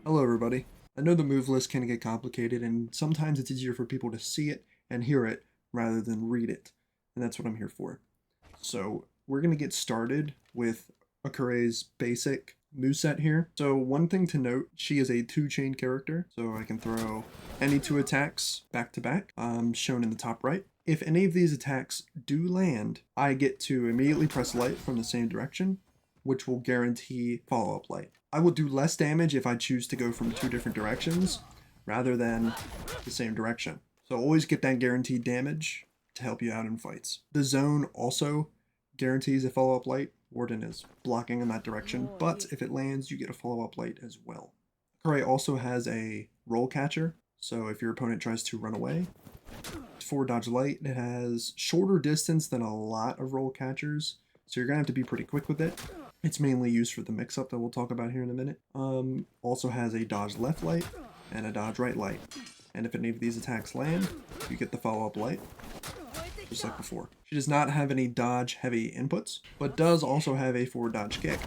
Hello everybody. I know the move list can get complicated and sometimes it's easier for people to see it and hear it rather than read it. And that's what I'm here for. So we're going to get started with Arakure's basic moveset here. So one thing to note, she is a 2-chain character. So I can throw any 2 attacks back to back, shown in the top right. If any of these attacks do land, I get to immediately press light from the same direction, which will guarantee follow-up light. I will do less damage if I choose to go from 2 different directions rather than the same direction. So always get that guaranteed damage to help you out in fights. The zone also guarantees a follow-up light. Warden is blocking in that direction, but if it lands, you get a follow-up light as well. Arakure also has a roll catcher, so if your opponent tries to run away, 4 dodge light. It has shorter distance than a lot of roll catchers, so you're gonna have to be pretty quick with it. It's mainly used for the mix-up that we'll talk about here in a minute. Also has a dodge left light and a dodge right light. And if any of these attacks land, you get the follow-up light, just like before. She does not have any dodge heavy inputs, but does also have a 4 dodge kick.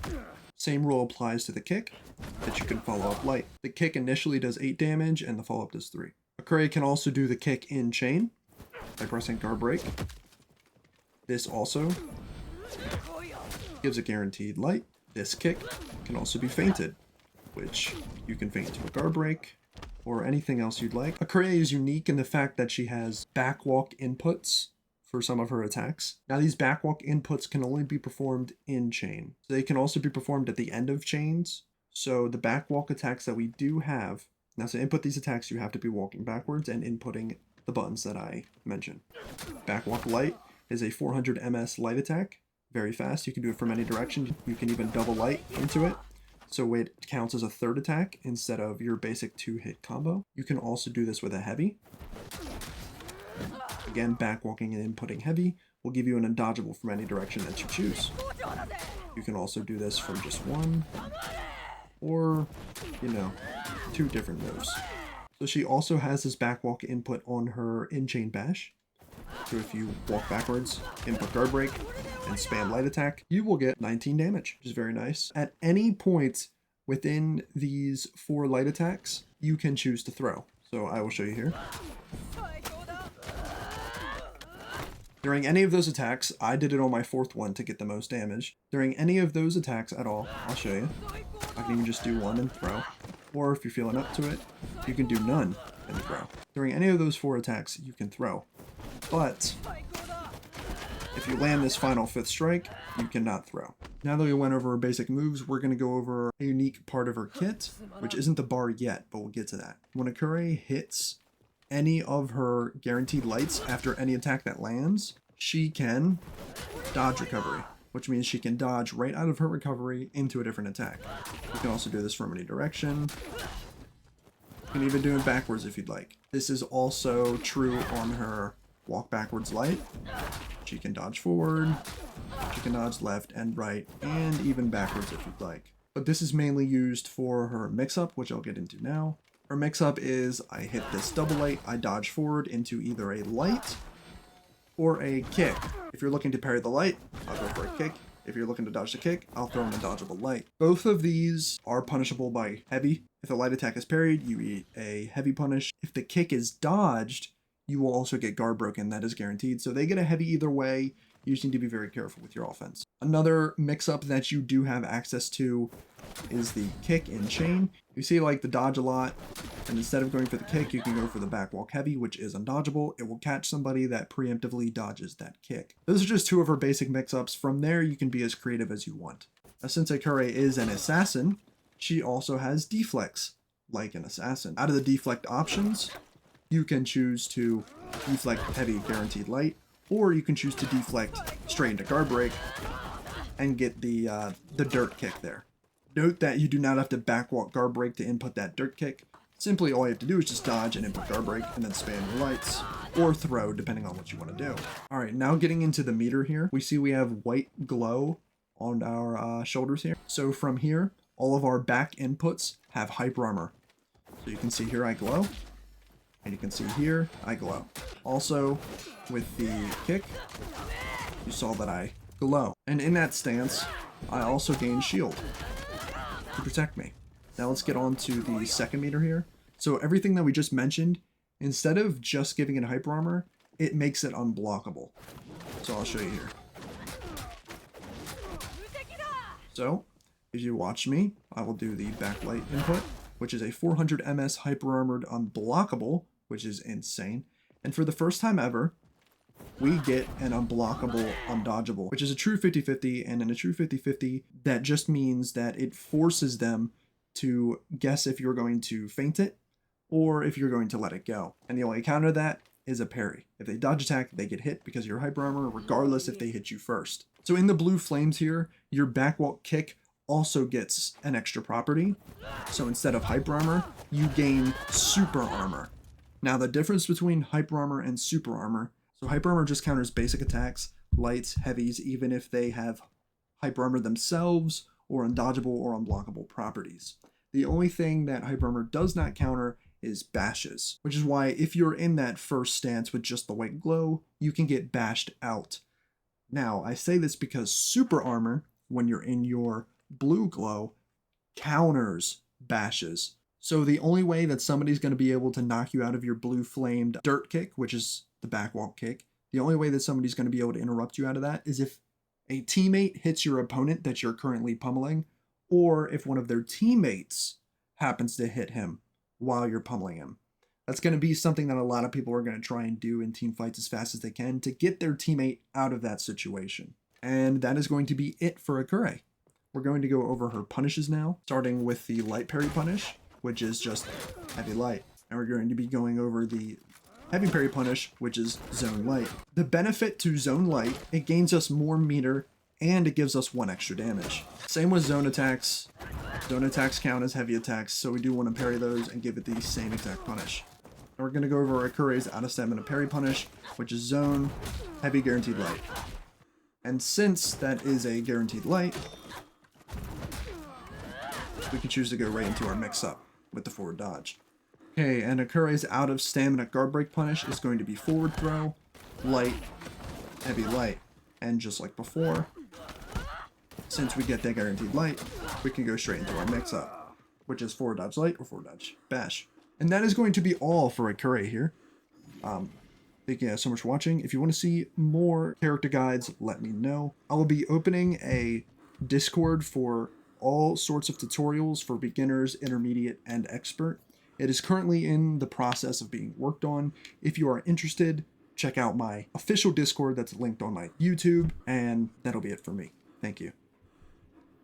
Same rule applies to the kick, that you can follow up light. The kick initially does 8 damage and the follow-up does 3. Arakure can also do the kick in chain by pressing guard break. This also gives a guaranteed light. This kick can also be feinted, which you can feint to a guard break or anything else you'd like. Arakure is unique in the fact that she has backwalk inputs for some of her attacks. Now these backwalk inputs can only be performed in chain. So they can also be performed at the end of chains. So the backwalk attacks that we do have, now to input these attacks you have to be walking backwards and inputting the buttons that I mentioned. Backwalk light is a 400 ms light attack. Very fast. You can do it from any direction. You can even double light into it, so it counts as a 3rd attack instead of your basic 2-hit combo. You can also do this with a heavy. Again, backwalking and inputting heavy will give you an undodgeable from any direction that you choose. You can also do this from just 1 or, 2 different moves. So she also has this backwalk input on her in-chain bash. So if you walk backwards, input guard break, and spam light attack, you will get 19 damage, which is very nice. At any point within these 4 light attacks, you can choose to throw. So I will show you here. During any of those attacks, I did it on my 4th one to get the most damage. During any of those attacks at all, I'll show you. I can even just do 1 and throw. Or if you're feeling up to it, you can do none and throw. During any of those 4 attacks, you can throw. But if you land this final 5th strike, you cannot throw. Now that we went over our basic moves, we're going to go over a unique part of her kit, which isn't the bar yet, but we'll get to that. When Arakure hits any of her guaranteed lights after any attack that lands, she can dodge recovery, which means she can dodge right out of her recovery into a different attack. You can also do this from any direction. You can even do it backwards if you'd like. This is also true on her walk backwards light. She can dodge forward, she can dodge left and right, and even backwards if you'd like. But this is mainly used for her mix-up, which I'll get into now. Her mix-up is, I hit this double light, I dodge forward into either a light or a kick. If you're looking to parry the light, I'll go for a kick. If you're looking to dodge the kick, I'll throw in a dodgeable light. Both of these are punishable by heavy. If the light attack is parried, you eat a heavy punish. If the kick is dodged, you will also get guard broken. That is guaranteed. So they get a heavy either way. You just need to be very careful with your offense. Another mix-up that you do have access to is the kick in chain. You see like the dodge a lot, and instead of going for the kick, you can go for the backwalk heavy, which is undodgeable. It will catch somebody that preemptively dodges that kick. Those are just 2 of her basic mix-ups. From there, you can be as creative as you want. Now, since Arakure is an assassin, she also has deflects, like an assassin. Out of the deflect options, you can choose to deflect heavy guaranteed light, or you can choose to deflect straight into guard break and get the dirt kick there. Note that you do not have to backwalk guard break to input that dirt kick. Simply all you have to do is just dodge and input guard break and then spam your lights, or throw depending on what you want to do. Alright, now getting into the meter here, we see we have white glow on our shoulders here. So from here, all of our back inputs have hyper armor. So you can see here I glow. And you can see here, I glow. Also, with the kick, you saw that I glow. And in that stance, I also gain shield to protect me. Now let's get on to the second meter here. So everything that we just mentioned, instead of just giving it hyper armor, it makes it unblockable. So I'll show you here. So, if you watch me, I will do the backlight input, which is a 400 ms hyper armored unblockable, which is insane. And for the first time ever, we get an unblockable undodgeable, which is a true 50-50, and in a true 50-50, that just means that it forces them to guess if you're going to feint it or if you're going to let it go. And the only counter to that is a parry. If they dodge attack, they get hit because of your hyper armor, regardless if they hit you first. So in the blue flames here, your backwalk kick also gets an extra property. So instead of hyper armor, you gain super armor. Now the difference between hyper armor and super armor, so hyper armor just counters basic attacks, lights, heavies, even if they have hyper armor themselves or undodgeable or unblockable properties. The only thing that hyper armor does not counter is bashes, which is why if you're in that first stance with just the white glow, you can get bashed out. Now, I say this because super armor, when you're in your blue glow, counters bashes. So the only way that somebody's going to be able to knock you out of your blue flamed dirt kick, which is the backwalk kick, the only way that somebody's going to be able to interrupt you out of that is if a teammate hits your opponent that you're currently pummeling, or if one of their teammates happens to hit him while you're pummeling him. That's going to be something that a lot of people are going to try and do in team fights as fast as they can to get their teammate out of that situation. And that is going to be it for Arakure. We're going to go over her punishes now, starting with the light parry punish, which is just heavy light. And we're going to be going over the heavy parry punish, which is zone light. The benefit to zone light, it gains us more meter and it gives us 1 extra damage. Same with zone attacks. Zone attacks count as heavy attacks, so we do want to parry those and give it the same exact punish. And we're going to go over Arakure's out of stamina parry punish, which is zone, heavy, guaranteed light. And since that is a guaranteed light, we can choose to go right into our mix-up with the forward dodge. Okay, and Arakure's out of stamina guard break punish is going to be forward throw, light, heavy light. And just like before, since we get that guaranteed light, we can go straight into our mix-up, which is forward dodge light or forward dodge bash. And that is going to be all for Arakure here. Thank you guys so much for watching. If you want to see more character guides, let me know. I will be opening a Discord for all sorts of tutorials for beginners, intermediate, and expert. It is currently in the process of being worked on. If you are interested, check out my official Discord that's linked on my YouTube, and that'll be it for me. Thank you.